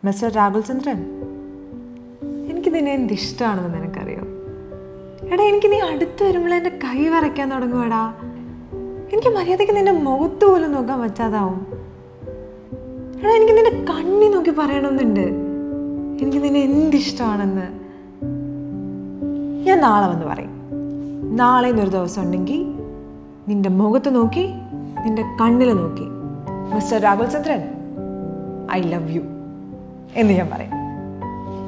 Mister രാഹുൽചന്ദ്രൻ, എനിക്ക് നിന്നെ എന്തിഷ്ടമാണെന്ന് നിനക്കറിയോ? എടാ, എനിക്ക് നീ അടുത്ത് വരുമ്പോൾ എൻ്റെ കൈ വരയ്ക്കാൻ തുടങ്ങുവാടാ. എനിക്ക് മര്യാദയ്ക്ക് നിന്റെ മുഖത്ത് പോലും നോക്കാൻ പറ്റാതാവും. എടാ, എനിക്ക് നിന്റെ കണ്ണി നോക്കി പറയണമെന്നുണ്ട് എനിക്ക് നിന്നെ എന്തിഷ്ടമാണെന്ന്. ഞാൻ നാളെ വന്ന് പറയും. നാളെ എന്നൊരു ദിവസം ഉണ്ടെങ്കിൽ നിന്റെ മുഖത്ത് നോക്കി നിന്റെ കണ്ണിൽ നോക്കി മിസ്റ്റർ രാഹുൽചന്ദ്രൻ, ഐ ലവ് യു എന്ന് ഞാൻ പറയും.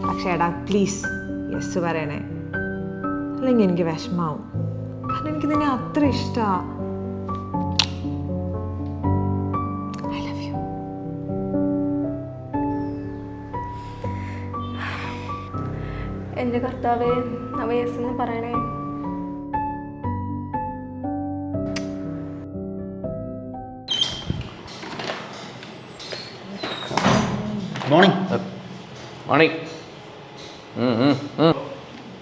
പക്ഷേ എടാ, പ്ലീസ് യെസ് പറയണേ, അല്ലെങ്കിൽ എനിക്ക് വിഷമാവും. കാരണം എനിക്ക് നിന്നെ അത്ര ഇഷ്ടമാണ്. I love you. എൻ്റെ കർത്താവേ, അവ യെസ് എന്ന് പറയണേ. മോർണിംഗ്. മോർണിംഗ്.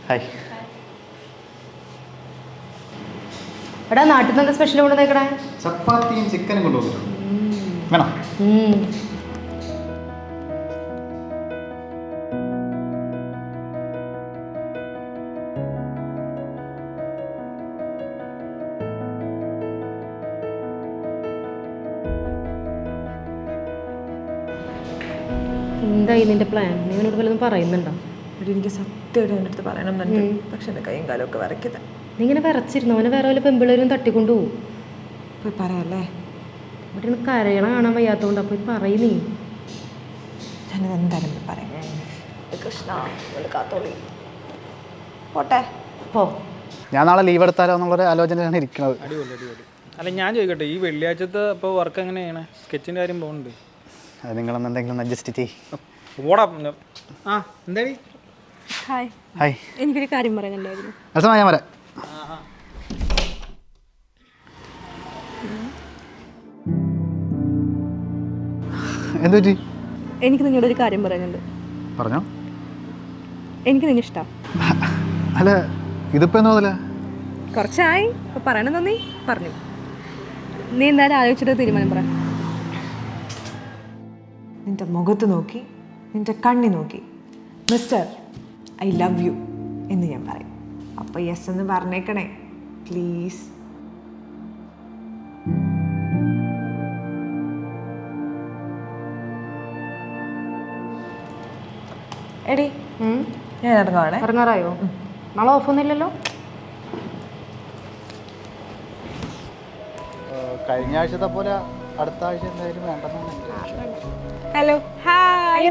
ഹായ്. എടാ, നാട്ടിൽ നിന്ന് എന്താ സ്പെഷ്യൽ കൊണ്ടുവന്നേക്കണേ? ചപ്പാത്തിയും ചിക്കനും കൊണ്ടുവന്നിട്ടുണ്ട്. വേണം? എന്തായി നിന്റെ പ്ലാൻ? നീ എന്നോട് വല്ലതും പറയുന്നുണ്ടോ? ഇവിടെ എനിക്ക് സത്യമായിട്ട് എൻ്റെ അടുത്ത് പറയണമെന്നുണ്ട്. പക്ഷെ എൻ്റെ കൈയും കാലും ഒക്കെ വരയ്ക്കത്. നീ ഇങ്ങനെ വിറച്ചിരുന്നു, അവനെ വേറെ വല്ല പെമ്പിളേരും തട്ടിക്കൊണ്ടു പോകും. പോയി പറയല്ലേ. ഇവിടെ നിന്ന് കരയണ കാണാൻ വയ്യാത്തതുകൊണ്ട് പോയി പറയുന്നേ. ഞാനിത് എന്തായാലും പോയി പറയാം. കൃഷ്ണ കാത്തോളി പോട്ടെ. പോ. ഞാൻ നാളെ ലീവ് എടുത്താലോ എന്നുള്ളൊരു ആലോചനയാണ് ഇരിക്കുന്നത്. അടിപൊളി അടിപൊളി. അല്ല, ഞാൻ ചോദിക്കട്ടെ, ഈ വെള്ളിയാഴ്ചത്തെ ഇപ്പോൾ വർക്ക് എങ്ങനെയാണ്? സ്കെച്ചിൻ്റെ കാര്യം പോകുന്നുണ്ട്. അത് നിങ്ങളൊന്ന് എന്തെങ്കിലും അഡ്ജസ്റ്റ് ചെയ്യ്. ഓടാ. ആ, എന്താടി? ഹായ്. ഹായ്. എനിക്കൊരു കാര്യം പറയാനുണ്ടായിരുന്നു. അൽസമ, ഞാൻ വരാം. എന്ത് പറ്റി? എനിക്ക് നിന്നോട് ഒരു കാര്യം പറയാനുണ്ട്. പറഞ്ഞോ. എനിക്ക് നിന്നെ ഇഷ്ടം. അല്ല, ഇതിപ്പോ എന്താ മുതല? കുറച്ചായി. അപ്പോൾ പറയണം തോന്നി പറഞ്ഞു. നീ എന്തായാലും ആലോചിച്ചിട്ട് തീരുമാനം പറ. നിന്റെ മുഖത്ത് നോക്കി നിന്റെ കണ്ണി നോക്കി മിസ്റ്റർ ഐ ലവ് യു എന്ന് ഞാൻ പറയും. അപ്പോൾ യെസ് എന്ന് പറഞ്ഞേക്കണേ പ്ലീസ്. എടി, ഞാൻ ഇറങ്ങുവാണേ. ഇറങ്ങാറായോ? നാളെ ഓഫൊന്നുമില്ലല്ലോ? കഴിഞ്ഞ ആഴ്ചത്തെ പോലെ അടുത്ത ആഴ്ച എന്തായാലും വേണ്ടെന്നാണ്. Hello, hi.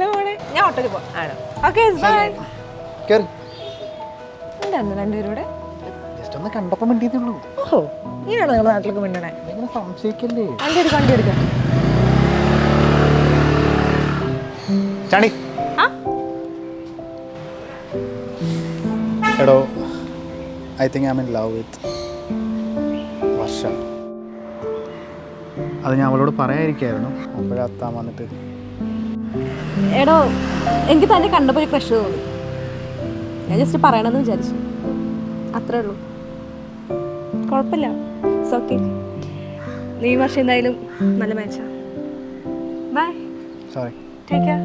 ഞാൻ ഓട്ടോയിൽ പോവാം. ആണോ? Okay, bye. കേറി. എന്തായിരുന്നു രണ്ടുപേരും കൂടെ? ജസ്റ്റ് ഒന്ന് കണ്ടപ്പോൾ മിണ്ടിയതേ ഉള്ളൂ. ഓഹോ, ഇങ്ങനെയാണോ നിങ്ങളുടെ നാട്ടിലേക്ക് മിണ്ടണേ? ഇങ്ങനെ സംശയിക്കല്ലേ. വണ്ടി എടുക്കാം. ചാണി. ആ? എടോ, I think I am in love with Varsha. അത് ഞാൻ അവളോട് പറയാതിരിക്കായിരുന്നു. അപ്പോഴത്താൻ വന്നിട്ട്. എടോ, എനിക്ക് തന്നെ കണ്ടപ്പോൾ ഒരു ക്രഷ് തോന്നി. ഞാൻ ജസ്റ്റ് പറയണമെന്ന് വിചാരിച്ചു, അത്രേ ഉള്ളൂ. കുഴപ്പമില്ല, ഇറ്റ്സ് ഓക്കെ. നീ വർഷം എന്തായാലും നല്ല മാച്ചാ. ബൈ. സോറി. Take care.